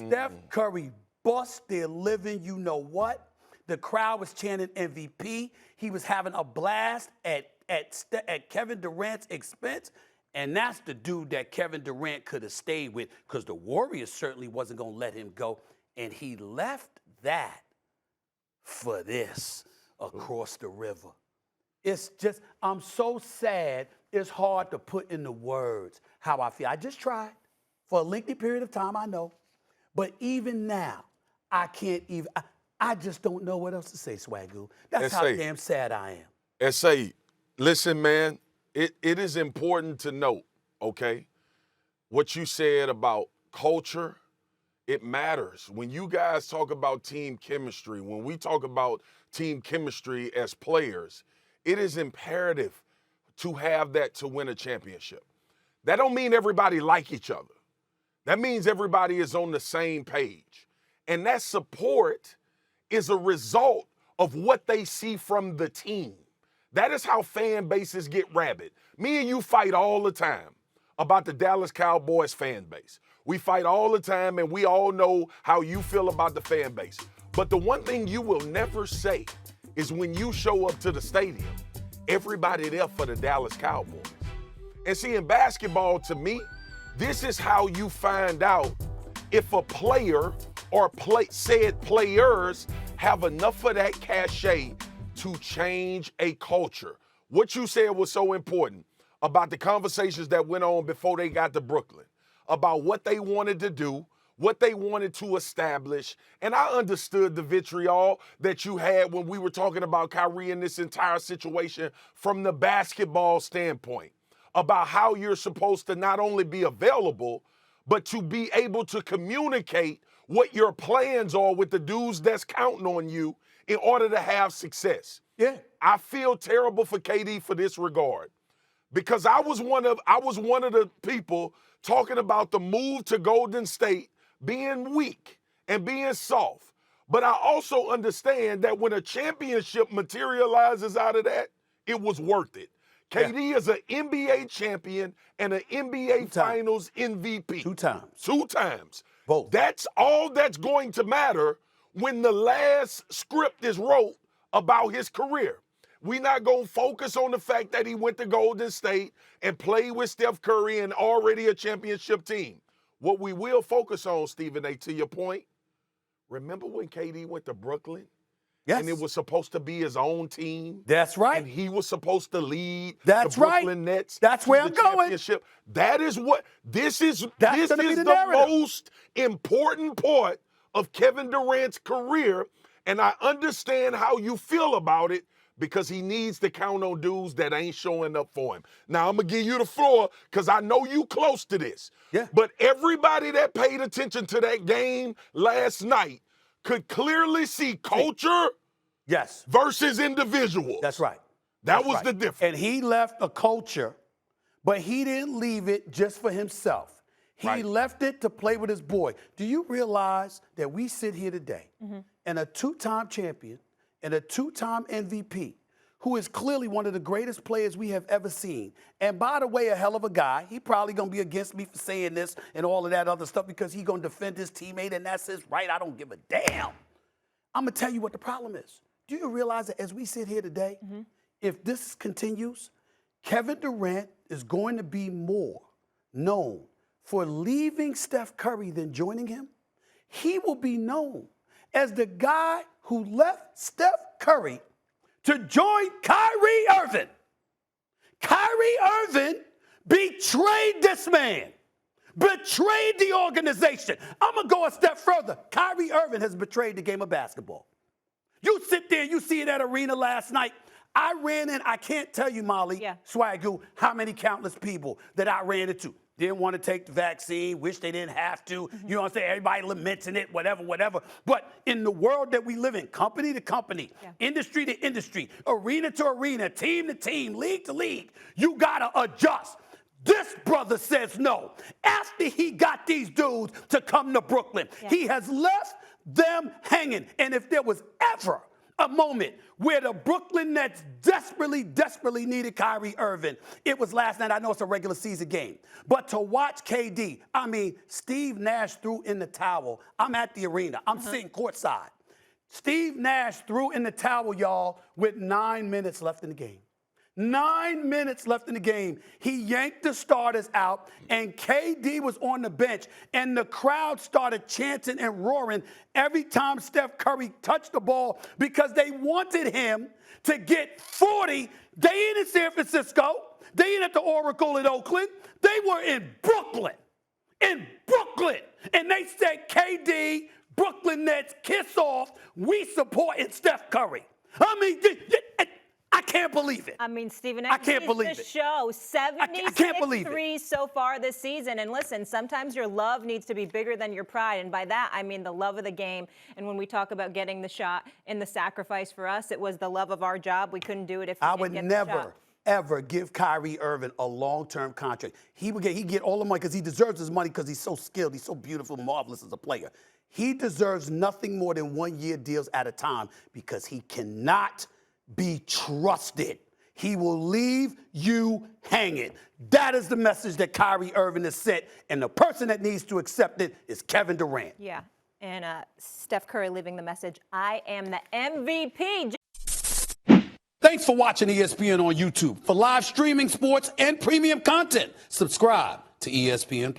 Steph Curry bust their living, you know what? The crowd was chanting MVP. He was having a blast at Kevin Durant's expense. And that's the dude that Kevin Durant could have stayed with because the Warriors certainly wasn't going to let him go. And he left that for this across the river. It's just, I'm so sad, it's hard to put into words how I feel. I just tried for a lengthy period of time, I know. But even now, I can't even, I just don't know what else to say, Swagoo. That's how damn sad I am. S.A., listen, man, it is important to note, okay, what you said about culture, it matters. When you guys talk about team chemistry, when we talk about team chemistry as players, it is imperative to have that to win a championship. That don't mean everybody like each other. That means everybody is on the same page. And that support is a result of what they see from the team. That is how fan bases get rabid. Me and you fight all the time about the Dallas Cowboys fan base. We fight all the time, and we all know how you feel about the fan base. But the one thing you will never say is when you show up to the stadium, everybody there for the Dallas Cowboys. And see, in basketball, to me, this is how you find out if a player or said players have enough of that cachet to change a culture. What you said was so important about the conversations that went on before they got to Brooklyn, about what they wanted to do, what they wanted to establish. And I understood the vitriol that you had when we were talking about Kyrie and this entire situation from the basketball standpoint, about how you're supposed to not only be available, but to be able to communicate what your plans are with the dudes that's counting on you in order to have success. Yeah. I feel terrible for KD for this regard because I was one of the people talking about the move to Golden State being weak and being soft. But I also understand that when a championship materializes out of that, it was worth it. KD is an NBA champion and an NBA Finals MVP. 2 times. 2 times. Both. That's all that's going to matter when the last script is wrote about his career. We're not going to focus on the fact that he went to Golden State and played with Steph Curry and already a championship team. What we will focus on, Stephen A., to your point, remember when KD went to Brooklyn? Yes. And it was supposed to be his own team. That's right. And he was supposed to lead That's the Brooklyn Nets. That's where I'm going. Championship. That is what this is the most important part of Kevin Durant's career. And I understand how you feel about it because he needs to count on dudes that ain't showing up for him. Now, I'm going to give you the floor because I know you close to this. Yeah. But everybody that paid attention to that game last night could clearly see culture versus individual. That's right. That was the difference. And he left a culture, but he didn't leave it just for himself. He left it to play with his boy. Do you realize that we sit here today and a 2-time champion and a 2-time MVP who is clearly one of the greatest players we have ever seen. And by the way, a hell of a guy. He probably going to be against me for saying this and all of that other stuff because he's going to defend his teammate, and that's his right. I don't give a damn. I'm going to tell you what the problem is. Do you realize that as we sit here today, if this continues, Kevin Durant is going to be more known for leaving Steph Curry than joining him? He will be known as the guy who left Steph Curry to join Kyrie Irving. Kyrie Irving betrayed this man, betrayed the organization. I'm going to go a step further. Kyrie Irving has betrayed the game of basketball. You sit there, you see it at arena last night. I ran in, I can't tell you, Molly, Swagoo, how many countless people that I ran into. Didn't want to take the vaccine, wish they didn't have to. You know what I'm saying? Everybody lamenting it, whatever. But in the world that we live in, company to company, industry to industry, arena to arena, team to team, league to league, you got to adjust. This brother says no. After he got these dudes to come to Brooklyn, he has left them hanging. And if there was ever a moment where the Brooklyn Nets desperately, desperately needed Kyrie Irving. It was last night. I know it's a regular season game. But to watch KD, I mean, Steve Nash threw in the towel. I'm at the arena. I'm sitting courtside. Steve Nash threw in the towel, y'all, with 9 minutes left in the game. 9 minutes left in the game. He yanked the starters out, and KD was on the bench, and the crowd started chanting and roaring every time Steph Curry touched the ball because they wanted him to get 40. They ain't in San Francisco. They ain't at the Oracle in Oakland. They were in Brooklyn. In Brooklyn. And they said, KD, Brooklyn Nets, kiss off. We supporting Steph Curry. I mean, I can't believe it. I mean, Stephen, I can't believe the it. show 76 can't believe it. threes so far this season. And listen, sometimes your love needs to be bigger than your pride. And by that, I mean the love of the game. And when we talk about getting the shot and the sacrifice for us, it was the love of our job. We couldn't do it if we didn't get the shot. I would never, ever give Kyrie Irving a long-term contract. He'd get all the money because he deserves his money because he's so skilled. He's so beautiful, marvelous as a player. He deserves nothing more than 1-year deals at a time because he cannot be trusted. He will leave you hanging. That is the message that Kyrie Irving has sent, and the person that needs to accept it is Kevin Durant. Yeah, and Steph Curry leaving the message, I am the MVP. Thanks for watching ESPN on YouTube. For live streaming sports and premium content, subscribe to ESPN+.